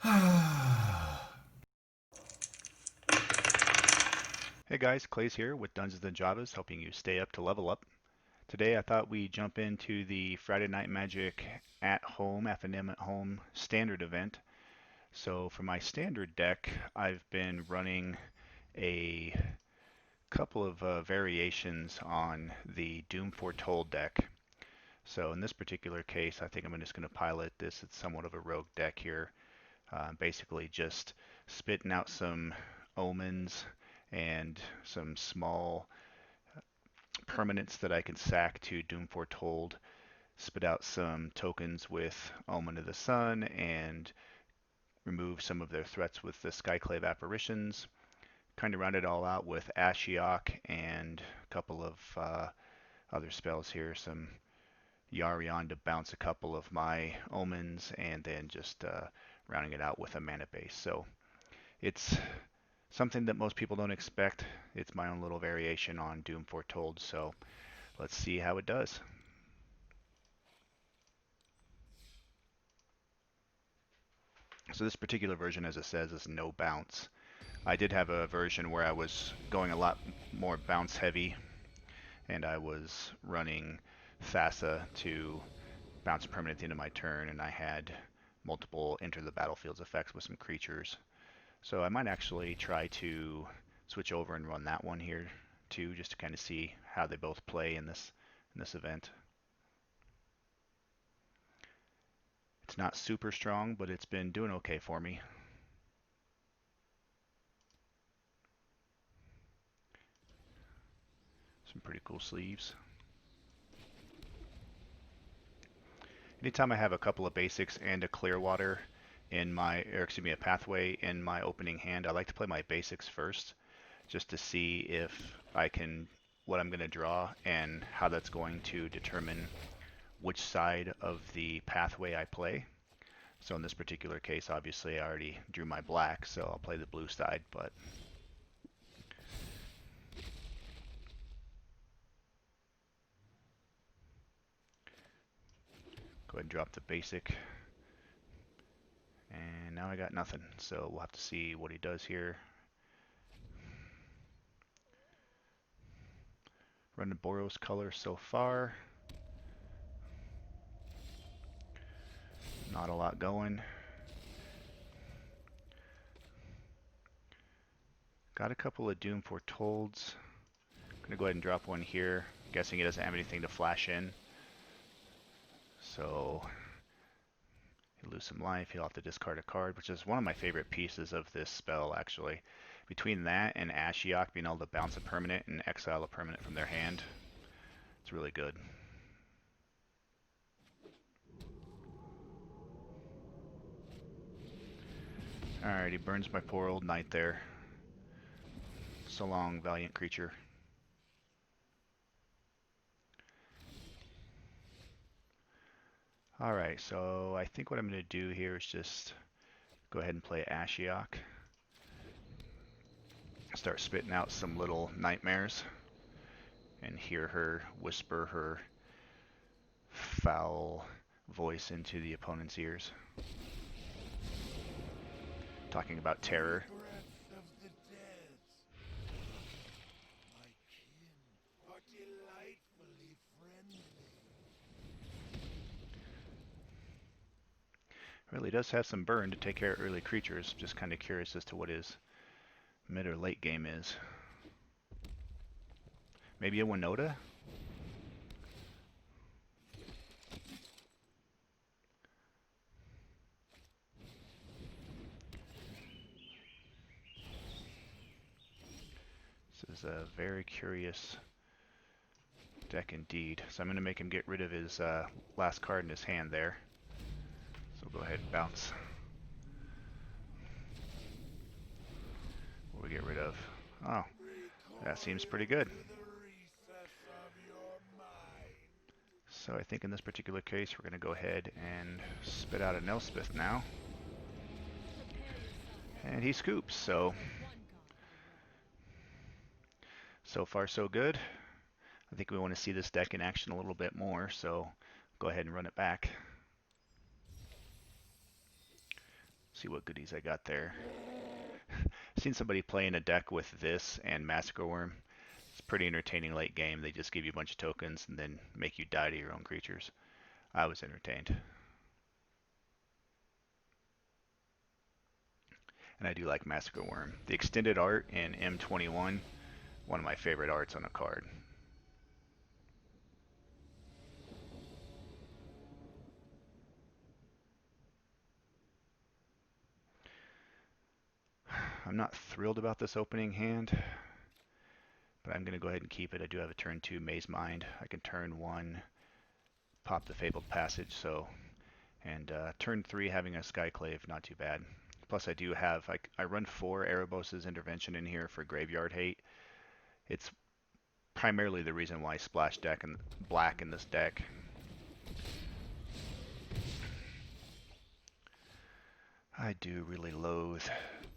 Hey guys, Clay's here with Dungeons and Javas, helping you stay up to level up. Today I thought we'd jump into the Friday Night Magic at home, FNM at home standard event. So for my standard deck, I've been running a couple of variations on the Doom Foretold deck. So in this particular case, I think I'm just going to pilot this. It's somewhat of a rogue deck here. Basically just spitting out some omens and some small permanents that I can sack to Doom Foretold, spit out some tokens with Omen of the Sun, and remove some of their threats with the Skyclave Apparitions. Kind of round it all out with Ashiok and a couple of other spells here. Some Yarion to bounce a couple of my Omens, and then just rounding it out with a mana base. So it's something that most people don't expect. It's my own little variation on Doom Foretold, so let's see how it does. So this particular version, as it says, is no bounce. I did have a version where I was going a lot more bounce heavy, and I was running Thassa to bounce a permanent at the end of my turn, and I had multiple enter the battlefields effects with some creatures. So I might actually try to switch over and run that one here too, just to kind of see how they both play in this event. It's not super strong, but it's been doing okay for me. Some pretty cool sleeves. Anytime I have a couple of basics and a Clearwater in my, or excuse me, a pathway in my opening hand, I like to play my basics first, just to see if I can, what I'm going to draw and how that's going to determine which side of the pathway I play. So in this particular case, obviously I already drew my black, so I'll play the blue side, but go ahead and drop the basic. And now I got nothing, so we'll have to see what he does here. Running Boros color so far. Not a lot going. Got a couple of Doom Foretolds. Gonna go ahead and drop one here. Guessing he doesn't have anything to flash in. So he'll lose some life. He'll have to discard a card, which is one of my favorite pieces of this spell, actually. Between that and Ashiok being able to bounce a permanent and exile a permanent from their hand, it's really good. Alright, he burns my poor old knight there. So long, valiant creature. Alright, so I think what I'm going to do here is just go ahead and play Ashiok. Start spitting out some little nightmares and hear her whisper her foul voice into the opponent's ears, talking about terror. Really does have some burn to take care of early creatures. Just kind of curious as to what his mid or late game is. Maybe a Winota? This is a very curious deck indeed. So I'm going to make him get rid of his last card in his hand there. So we'll go ahead and bounce. What do we get rid of? Oh, that seems pretty good. So I think in this particular case we're going to go ahead and spit out an Elspeth now. And he scoops, so far so good. I think we want to see this deck in action a little bit more, so go ahead and run it back. See what goodies I got there. Seen somebody playing a deck with this and Massacre Worm. It's pretty entertaining late game. They just give you a bunch of tokens and then make you die to your own creatures. I was entertained. And I do like Massacre Worm. The extended art in M21, one of my favorite arts on a card. I'm not thrilled about this opening hand, but I'm going to go ahead and keep it. I do have a turn 2 Maze Mind. I can turn 1, pop the Fabled Passage, and turn 3 having a Skyclave, not too bad. Plus I do have, I run 4 Erebos' Intervention in here for Graveyard Hate. It's primarily the reason why I splash deck and black in this deck. I do really loathe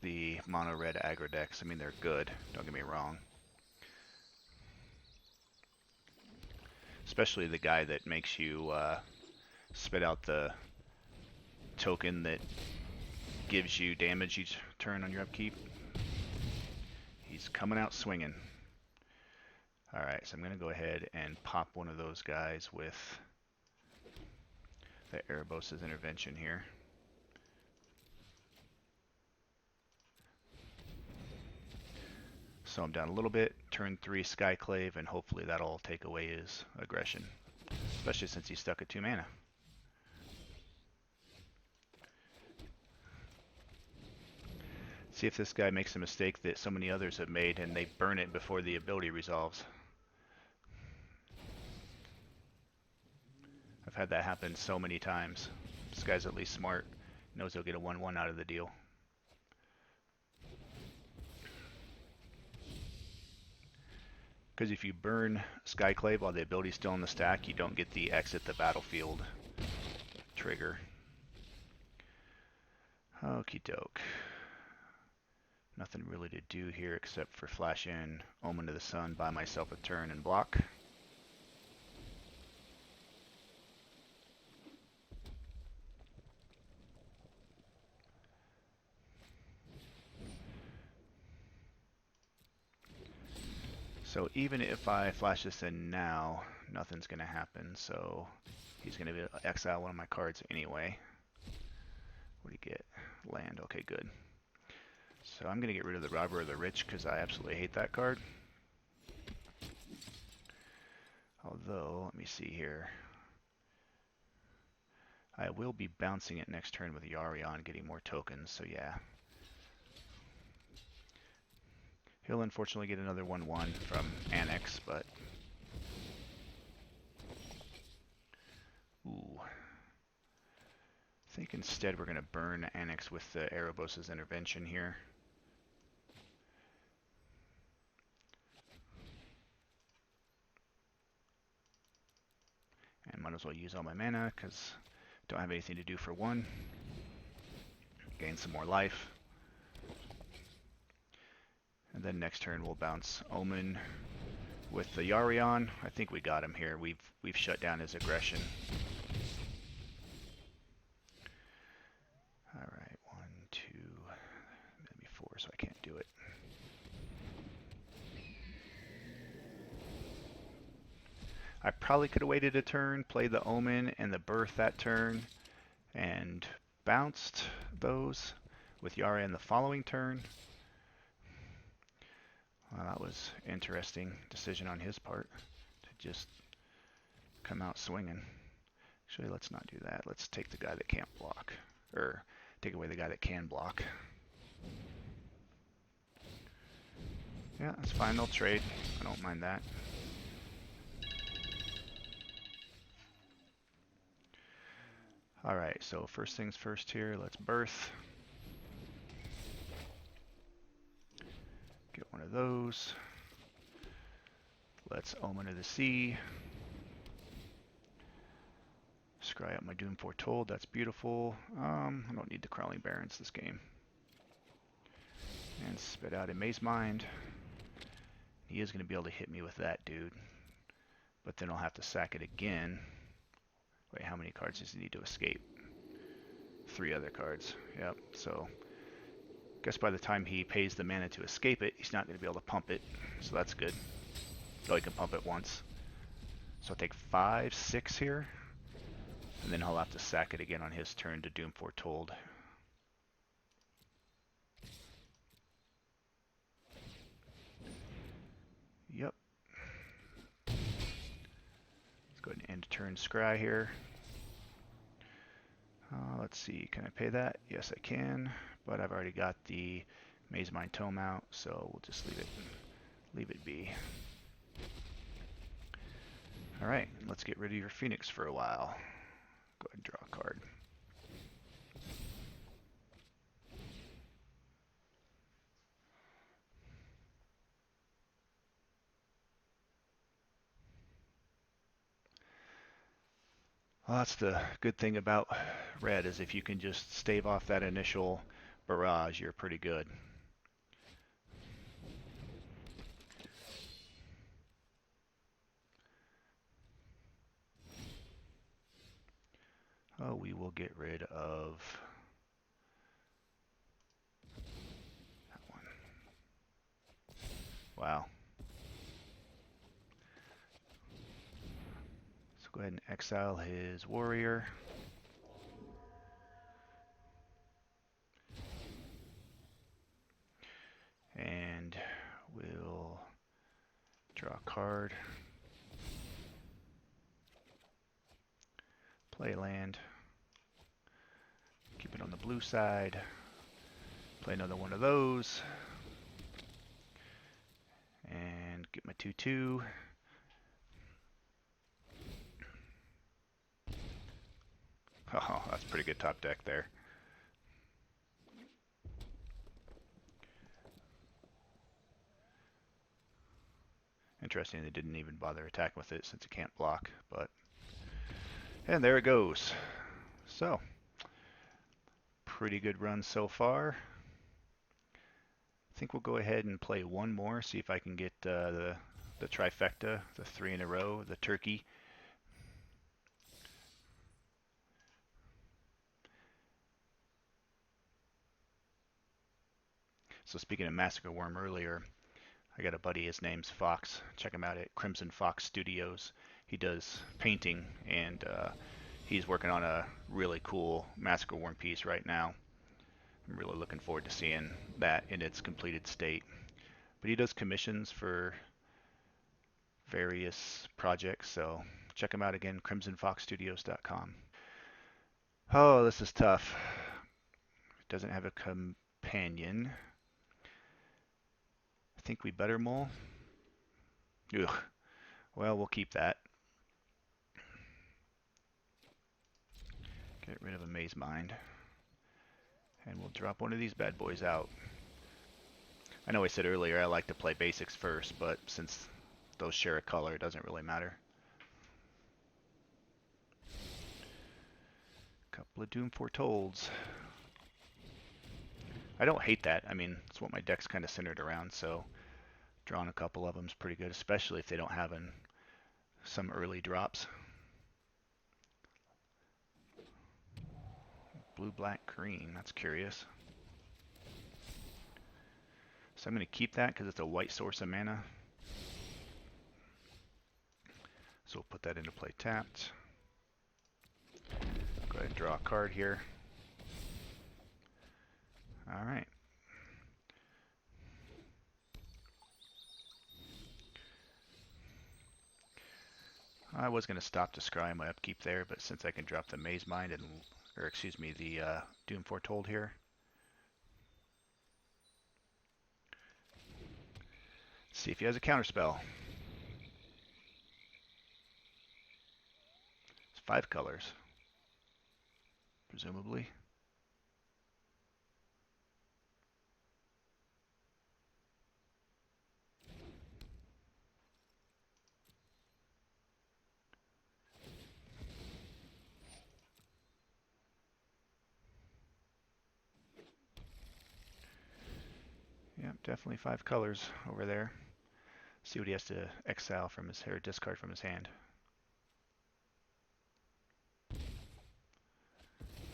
the mono red aggro decks. I mean, they're good, don't get me wrong. Especially the guy that makes you spit out the token that gives you damage each turn on your upkeep. He's coming out swinging. Alright, so I'm going to go ahead and pop one of those guys with the Erebos' Intervention here. So I'm down a little bit, turn 3 Skyclave, and hopefully that'll take away his aggression. Especially since he's stuck at 2 mana. See if this guy makes a mistake that so many others have made and they burn it before the ability resolves. I've had that happen so many times. This guy's at least smart, knows he'll get a 1/1 out of the deal. Because if you burn Skyclave while the ability's still in the stack, you don't get the exit the battlefield trigger. Okie doke. Nothing really to do here except for flash in Omen of the Sun, buy myself a turn and block. So even if I flash this in now, nothing's going to happen. So he's going to exile one of my cards anyway. What do you get? Land. Okay, good. So I'm going to get rid of the Robber of the Rich because I absolutely hate that card. Although, let me see here. I will be bouncing it next turn with Yarion, getting more tokens, so yeah. He'll unfortunately get another 1/1 from Annex, but... Ooh. I think instead we're going to burn Annex with the Erebos' Intervention here. And might as well use all my mana, because don't have anything to do for 1. Gain some more life. And then next turn we'll bounce Omen with the Yarion. I think we got him here. We've shut down his aggression. Alright, 1, 2, maybe 4, so I can't do it. I probably could have waited a turn, played the Omen and the Birth that turn, and bounced those with Yarion the following turn. Well, that was interesting decision on his part to just come out swinging. Actually, let's not do that. Let's take the guy that can't block, or take away the guy that can block. Yeah, that's fine. They'll trade. I don't mind that. Alright, so first things first here. Let's Birth. Get one of those. Let's Omen of the Sea. Scry up my Doom Foretold. That's beautiful. I don't need the Crawling Barrens this game. And spit out a Maze Mind. He is going to be able to hit me with that dude. But then I'll have to sack it again. Wait, how many cards does he need to escape? 3 other cards. Yep. So guess by the time he pays the mana to escape it, he's not going to be able to pump it. So that's good. Oh, he can pump it once. So I'll take 5, 6 here. And then he'll have to sack it again on his turn to Doom Foretold. Yep. Let's go ahead and end turn scry here. Let's see, can I pay that? Yes, I can, but I've already got the Maze Mine Tome out, so we'll just leave it be. All right, let's get rid of your Phoenix for a while. Go ahead and draw a card. Well, that's the good thing about red, is if you can just stave off that initial barrage, you're pretty good. Oh, we will get rid of that one. Wow. So go ahead and exile his warrior. And we'll draw a card. Play land. Keep it on the blue side. Play another one of those. And get my 2/2. Oh, that's pretty good top deck there. Interesting they didn't even bother attacking with it since it can't block, but... And there it goes. So, pretty good run so far. I think we'll go ahead and play one more, see if I can get the trifecta, the 3 in a row, the turkey. So speaking of Massacre Worm earlier, I got a buddy, his name's Fox. Check him out at Crimson Fox Studios. He does painting, and he's working on a really cool Massacre Worm piece right now. I'm really looking forward to seeing that in its completed state. But he does commissions for various projects, so check him out again, crimsonfoxstudios.com. Oh, this is tough. It doesn't have a companion. I think we better mull. Ugh. Well, we'll keep that. Get rid of a Maze Mind. And we'll drop one of these bad boys out. I know I said earlier I like to play basics first, but since those share a color, it doesn't really matter. Couple of Doom Foretolds. I don't hate that. I mean, it's what my deck's kind of centered around, so drawing a couple of them is pretty good, especially if they don't have some early drops. Blue, black, green. That's curious. So I'm going to keep that because it's a white source of mana. So we'll put that into play tapped. Go ahead and draw a card here. All right. I was going to stop to scry my upkeep there, but since I can drop the Maze Mind and, or excuse me, the Doom Foretold here. Let's see if he has a counterspell. It's 5 colors, presumably. Yep, definitely 5 colors over there. See what he has to exile from his, or discard from his hand.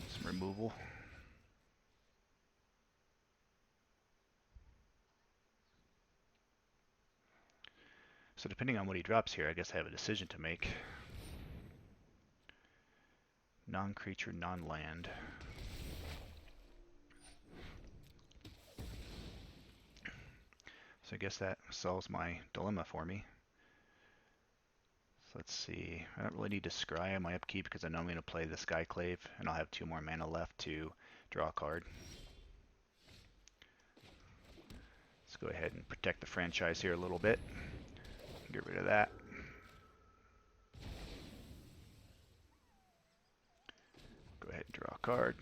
Some removal. So depending on what he drops here, I guess I have a decision to make. Non-creature, non-land. So I guess that solves my dilemma for me. So let's see. I don't really need to scry on my upkeep because I know I'm going to play the Skyclave, and I'll have 2 more mana left to draw a card. Let's go ahead and protect the franchise here a little bit. Get rid of that. Go ahead and draw a card.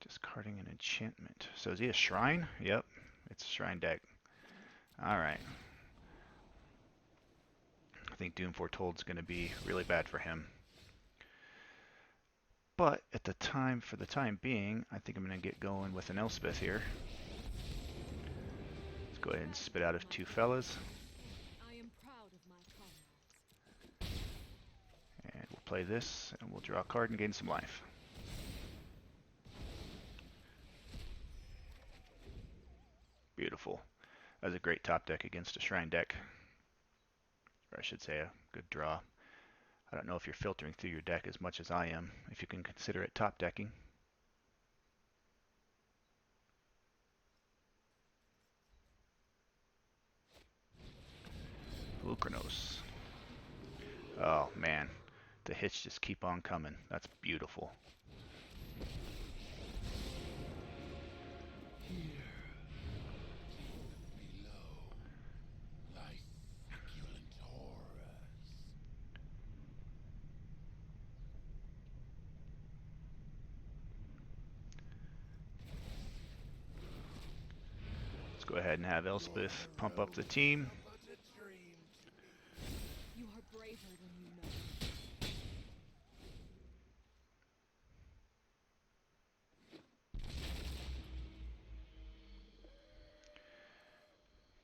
Discarding an enchantment. So is he a shrine? Yep, it's a shrine deck. Alright. I think Doom Foretold is going to be really bad for him. But at the time, for the time being, I think I'm going to get going with an Elspeth here. Let's go ahead and spit out of 2 fellas. And we'll play this, and we'll draw a card and gain some life. Beautiful. That's a great top deck against a shrine deck. Or I should say a good draw. I don't know if you're filtering through your deck as much as I am, if you can consider it top decking. Lukranos. Oh man, the hits just keep on coming. That's beautiful. Let's go ahead and have Elspeth pump up the team. You are braver than you know.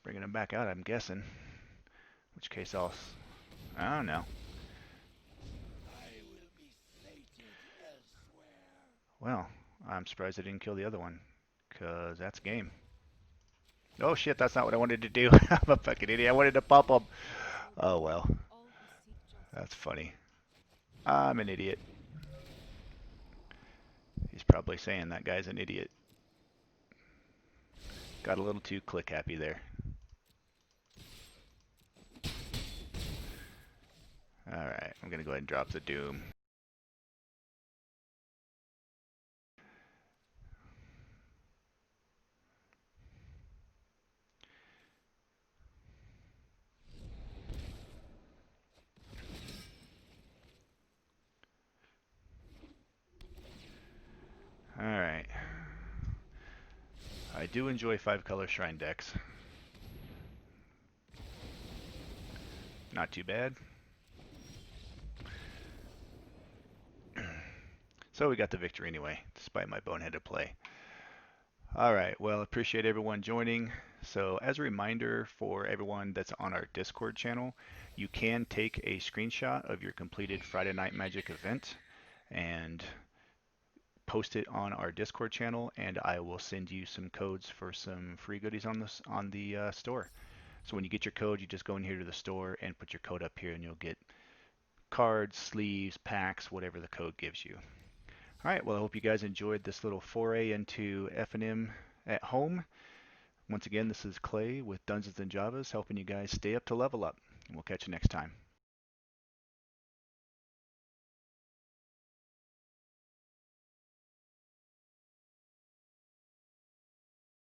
Bringing him back out, I'm guessing. In which case I don't know. Well, I'm surprised I didn't kill the other one, because that's game. Oh shit, that's not what I wanted to do. I'm a fucking idiot. I wanted to pop him. Oh well. That's funny. I'm an idiot. He's probably saying that guy's an idiot. Got a little too click happy there. Alright, I'm going to go ahead and drop the Doom. Alright. I do enjoy 5-color shrine decks. Not too bad. So we got the victory anyway, despite my boneheaded play. Alright, well, appreciate everyone joining. So as a reminder for everyone that's on our Discord channel, you can take a screenshot of your completed Friday Night Magic event and post it on our Discord channel, and I will send you some codes for some free goodies on the store. So when you get your code, you just go in here to the store and put your code up here, and you'll get cards, sleeves, packs, whatever the code gives you. All right, well, I hope you guys enjoyed this little foray into FNM at home. Once again, this is Clay with Dungeons and Javas, helping you guys stay up to level up. And we'll catch you next time.